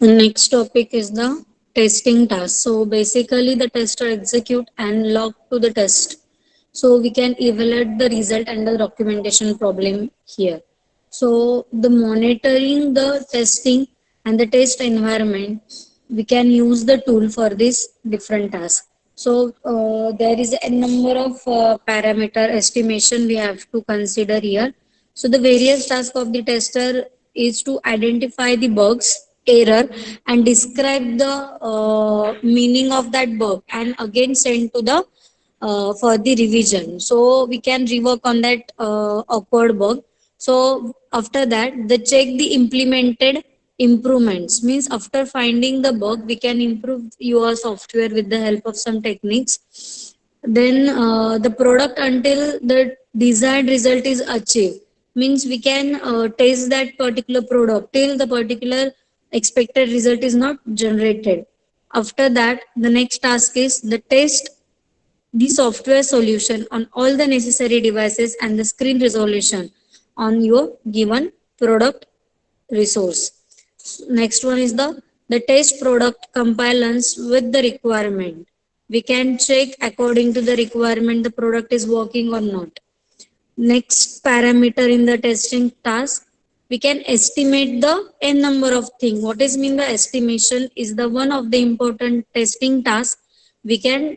Next topic is the testing task. So basically the tester execute and log to the test. So we can evaluate the result and the documentation problem here. So the monitoring the testing and the test environment, we can use the tool for this different task. So there is a number of parameter estimation we have to consider here. So the various task of the tester is to identify the bugs, error, and describe the meaning of that bug, and again send to the for the revision. So we can rework on that awkward bug. So after that, the check the implemented improvements, means after finding the bug, we can improve your software with the help of some techniques. Then the product until the desired result is achieved, means we can test that particular product till the particular expected result is not generated. After that, the next task is the test the software solution on all the necessary devices and the screen resolution on your given product resource. Next one is the test product compliance with the requirement. We can check according to the requirement the product is working or not. Next parameter in the testing task, we can estimate the n number of thing. What is mean the estimation is the one of the important testing task we can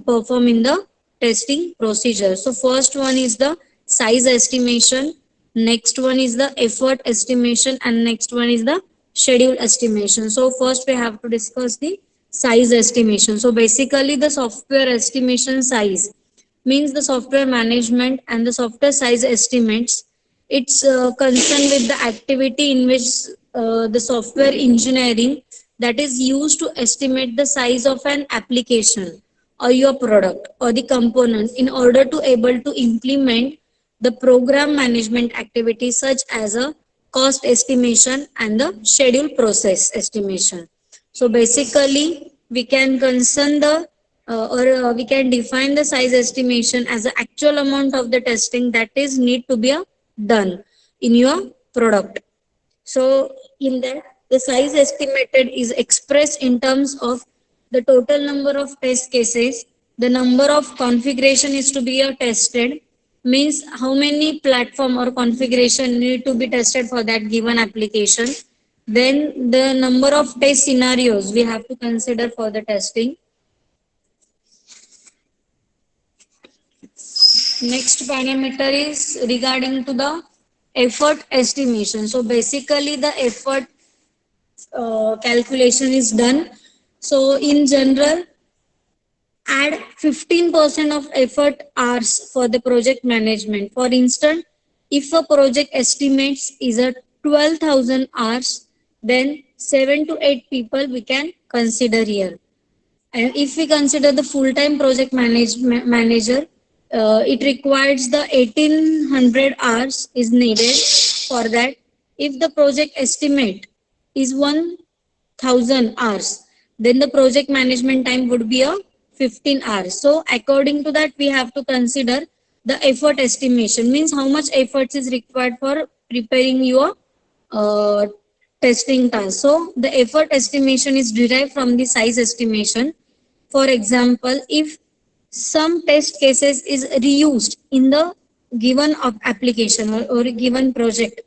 perform in the testing procedure. So first one is the size estimation, next one is the effort estimation, and next one is the schedule estimation. So first we have to discuss the size estimation. So basically the software estimation size means the software management and the software size estimates. It's concerned with the activity in which the software engineering that is used to estimate the size of an application or your product or the component in order to able to implement the program management activities such as a cost estimation and the schedule process estimation. So basically we can concern the or we can define the size estimation as the actual amount of the testing that is need to be done in your product. So in that, the size estimated is expressed in terms of the total number of test cases, the number of configuration is to be tested, means how many platform or configuration need to be tested for that given application. Then the number of test scenarios we have to consider for the testing. Next parameter is regarding to the effort estimation. So basically the effort calculation is done. So in general, add 15% of effort hours for the project management. For instance, if a project estimates is a 12,000 hours, then 7 to 8 people we can consider here. And if we consider the full-time project manager, it requires the 1800 hours is needed for that. If the project estimate is 1000 hours, then the project management time would be a 15 hours. So according to that, we have to consider the effort estimation, means how much efforts is required for preparing your uh, testing task. So the effort estimation is derived from the size estimation. For example, if some test cases is reused in the given application or a given project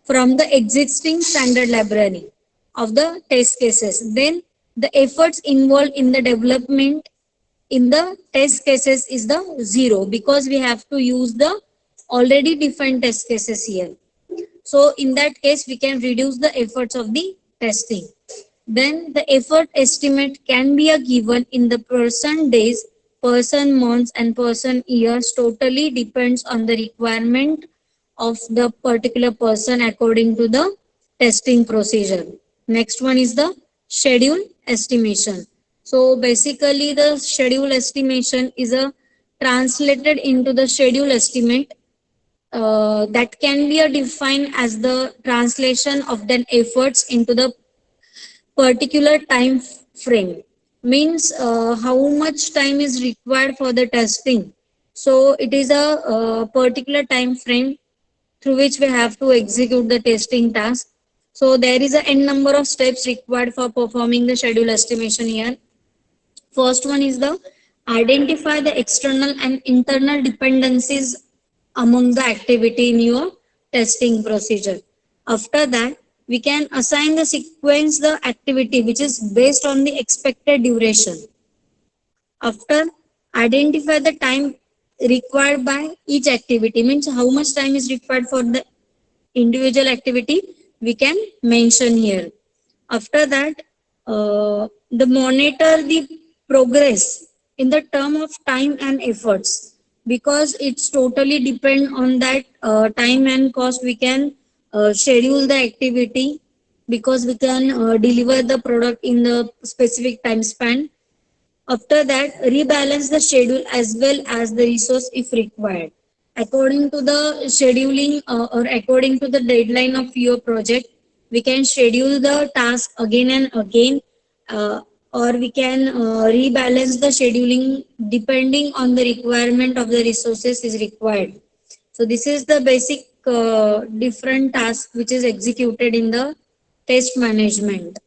from the existing standard library of the test cases, then the efforts involved in the development in the test cases is the zero, because we have to use the already defined test cases here. So in that case, we can reduce the efforts of the testing. Then the effort estimate can be a given in the person days, person months, and person years. Totally depends on the requirement of the particular person according to the testing procedure. Next one is the schedule estimation. So basically the schedule estimation is a translated into the schedule estimate that can be defined as the translation of the efforts into the particular time frame, means how much time is required for the testing. So it is a, particular time frame through which we have to execute the testing task. So there is a n number of steps required for performing the schedule estimation here. First one is the identify the external and internal dependencies among the activity in your testing procedure. After that, we can assign the sequence the activity which is based on the expected duration. After, identify the time required by each activity, means how much time is required for the individual activity we can mention here. After that, the monitor the progress in the term of time and efforts, because it's totally depend on that time and cost. We can schedule the activity, because we can deliver the product in the specific time span. After that, rebalance the schedule as well as the resource if required. According to the scheduling or according to the deadline of your project, we can schedule the task again and again, uh, or we can rebalance the scheduling depending on the requirement of the resources is required. So this is the basic different task which is executed in the test management.